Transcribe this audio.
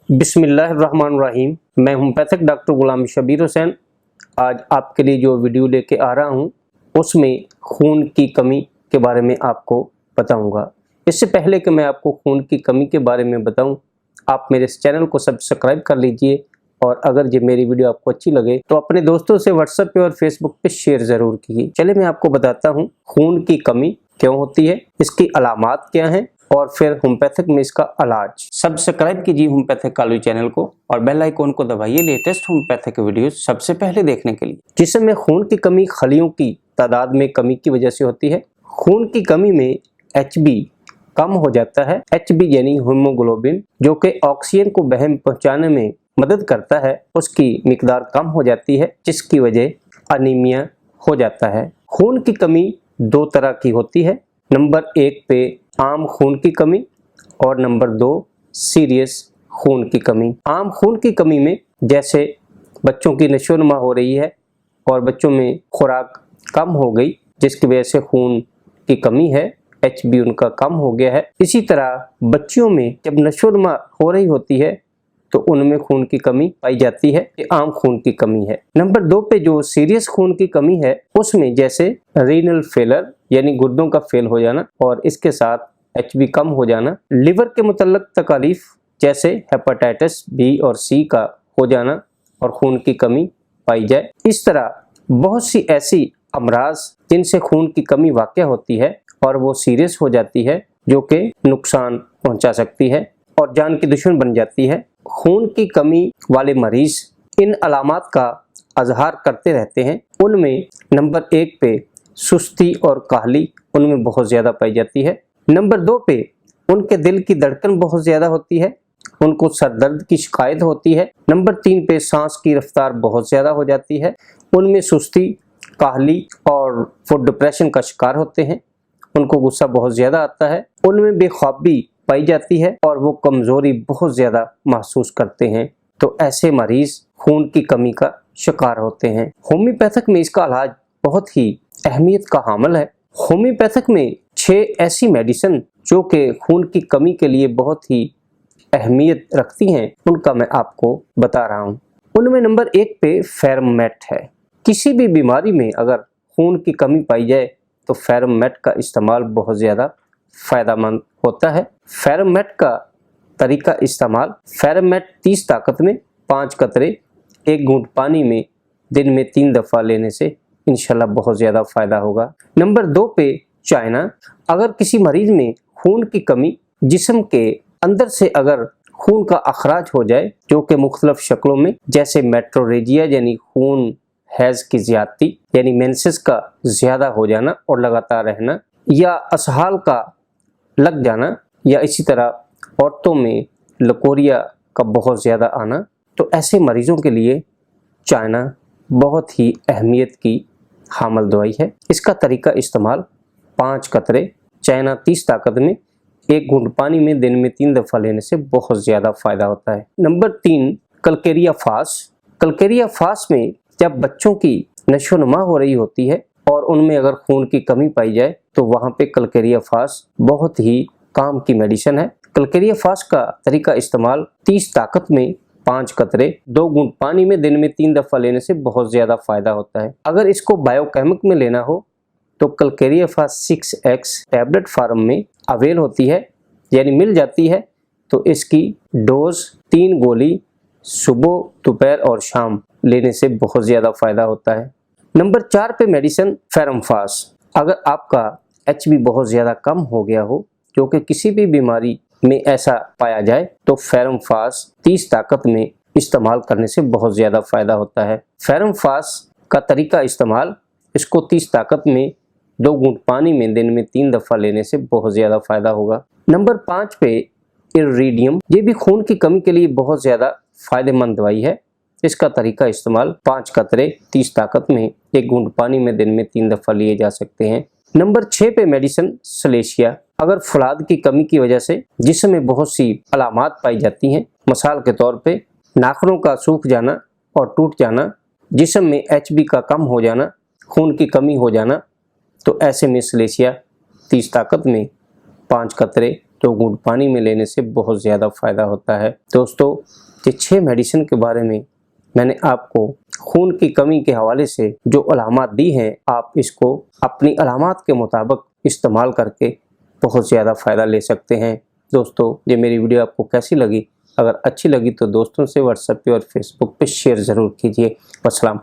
बिस्मिल्लाहिर्रहमानिर्रहीम। मैं homeopathic doctor गुलाम शबीर हुसैन। आज आपके लिए जो वीडियो लेके आ रहा हूँ उसमें खून की कमी के बारे में आपको बताऊंगा। इससे पहले कि मैं आपको खून की कमी के बारे में बताऊं, आप मेरे इस चैनल को सब्सक्राइब कर लीजिए और अगर ये मेरी वीडियो आपको अच्छी लगे तो अपने दोस्तों से व्हाट्सएप पे और फेसबुक पे शेयर ज़रूर कीजिए। चलिए मैं आपको बताता हूँ खून की कमी क्यों होती है, इसकी अलामात क्या हैं और फिर होम्योपैथिक में इसका इलाज। सब्सक्राइब कीजिए होम्योपैथिक कालू चैनल को और बेल आइकॉन को दबाइए लेटेस्ट होम्योपैथिक वीडियोस सबसे पहले देखने के लिए। जिसमें खून की कमी खलियों की तादाद में कमी की वजह से होती है। खून की कमी में HB कम हो जाता है। HB यानी हीमोग्लोबिन, जो कि ऑक्सीजन को बहम पहुंचाने में मदद करता है, उसकी मिकदार कम हो जाती है, जिसकी वजह अनीमिया हो जाता है। खून की कमी दो तरह की होती है। नंबर 1 पे आम खून की कमी और नंबर 2 सीरियस खून की कमी। आम खून की कमी में जैसे बच्चों की नशोनुमा हो रही है और बच्चों में खुराक कम हो गई जिसकी वजह से खून की कमी है, HB उनका कम हो गया है। इसी तरह बच्चियों में जब नशोनुमा हो रही होती है तो उनमें खून की कमी पाई जाती है, ये आम खून की कमी है। नंबर 2 पे जो सीरियस खून की कमी है उसमें जैसे रीनल फेलर यानी गुर्दों का फेल हो जाना और इसके साथ HB कम हो जाना, लिवर के मुतल्लक तकलीफ जैसे हेपेटाइटिस B और C का हो जाना और खून की कमी पाई जाए। इस तरह बहुत सी ऐसी अमराज जिनसे खून की कमी वाक़या होती है और वो सीरियस हो जाती है, जो कि नुकसान पहुंचा सकती है और जान की दुश्मन बन जाती है। खून की कमी वाले मरीज इन अलामात का अजहार करते रहते हैं। उनमें नंबर 1 पे सुस्ती और काहली उनमें बहुत ज़्यादा पाई जाती है। नंबर 2 पे उनके दिल की धड़कन बहुत ज़्यादा होती है, उनको सर दर्द की शिकायत होती है। नंबर 3 पे सांस की रफ्तार बहुत ज़्यादा हो जाती है, उनमें सुस्ती, काहली और वो डिप्रेशन का शिकार होते हैं, उनको गुस्सा बहुत ज़्यादा आता है, उनमें बेख्वाबी पाई जाती है और वो कमज़ोरी बहुत ज़्यादा महसूस करते हैं। तो ऐसे मरीज़ खून की कमी का शिकार होते हैं। होम्योपैथिक में इसका इलाज बहुत ही अहमियत का हामिल है। होम्योपैथिक में 6 ऐसी मेडिसिन जो कि खून की कमी के लिए बहुत ही अहमियत रखती हैं, उनका मैं आपको बता रहा हूँ। उनमें नंबर 1 पे फेरमेट है। किसी भी बीमारी में अगर खून की कमी पाई जाए तो फेरमेट का इस्तेमाल बहुत ज़्यादा फ़ायदेमंद होता है। फेरमेट का तरीका इस्तेमाल, फेरमेट 30 ताकत में 5 कतरे 1 घूंट पानी में दिन में 3 दफ़ा लेने से इंशाल्लाह बहुत ज़्यादा फ़ायदा होगा। नंबर 2 पे चाइना। अगर किसी मरीज़ में खून की कमी, जिस्म के अंदर से अगर खून का अखराज हो जाए जो कि मुख्तलिफ शक्लों में, जैसे मेट्रोरेजिया यानी खून हैज़ की ज़्यादती यानी मेंसेस का ज़्यादा हो जाना और लगातार रहना, या असहाल का लग जाना, या इसी तरह औरतों में लकोरिया का बहुत ज़्यादा आना, तो ऐसे मरीज़ों के लिए चाइना बहुत ही अहमियत की हामिल दवाई है। इसका तरीका इस्तेमाल 5 कतरे चाइना 30 ताकत में 1 घूंट पानी में दिन में 3 दफ़ा लेने से बहुत ज़्यादा फ़ायदा होता है। नंबर 3 कलकेरिया फास। कलकेरिया फास में जब बच्चों की नशोनुमा हो रही होती है और उनमें अगर खून की कमी पाई जाए तो वहाँ पे कलकेरिया फास बहुत ही काम की मेडिसिन है। कलकेरिया फास का तरीका इस्तेमाल 30 ताकत में 5 कतरे 2 घूंट पानी में दिन में 3 दफ़ा लेने से बहुत ज़्यादा फ़ायदा होता है। अगर इसको बायोकेमिक में लेना हो तो कलकेरिया फास 6X टैबलेट फार्म में अवेल होती है यानी मिल जाती है, तो इसकी डोज 3 गोली सुबह, दोपहर और शाम लेने से बहुत ज़्यादा फ़ायदा होता है। नंबर 4 पे मेडिसिन फेरमफास। अगर आपका HB बहुत ज़्यादा कम हो गया हो, जो कि किसी भी बीमारी में ऐसा पाया जाए, तो फेरमफास 30 ताकत में इस्तेमाल करने से बहुत ज़्यादा फ़ायदा होता है। फेरमफास का तरीका इस्तेमाल, इसको 30 ताकत में 2 घूंट पानी में दिन में 3 दफ़ा लेने से बहुत ज़्यादा फ़ायदा होगा। नंबर 5 पे इरिडियम। ये भी खून की कमी के लिए बहुत ज़्यादा फ़ायदेमंद दवाई है। इसका तरीका इस्तेमाल 5 कतरे 30 ताकत में 1 घूंट पानी में दिन में 3 दफ़ा लिए जा सकते हैं। नंबर 6 पे मेडिसिन सलेशिया। अगर फौलाद की कमी की वजह से जिस्म में बहुत सी अलामात पाई जाती हैं, मिसाल के तौर पे नाखूनों का सूख जाना और टूट जाना, जिस्म में HB का कम हो जाना, खून की कमी हो जाना, तो ऐसे में सलेशिया 30 ताकत में 5 कतरे तो घूंट पानी में लेने से बहुत ज़्यादा फ़ायदा होता है। दोस्तों, ये 6 मेडिसिन के बारे में मैंने आपको खून की कमी के हवाले से जो अलामात दी हैं, आप इसको अपनी अलामात के मुताबिक इस्तेमाल करके बहुत ज़्यादा फ़ायदा ले सकते हैं। दोस्तों, ये मेरी वीडियो आपको कैसी लगी? अगर अच्छी लगी तो दोस्तों से व्हाट्सएप पे और फेसबुक पे शेयर ज़रूर कीजिए। अस्सलाम।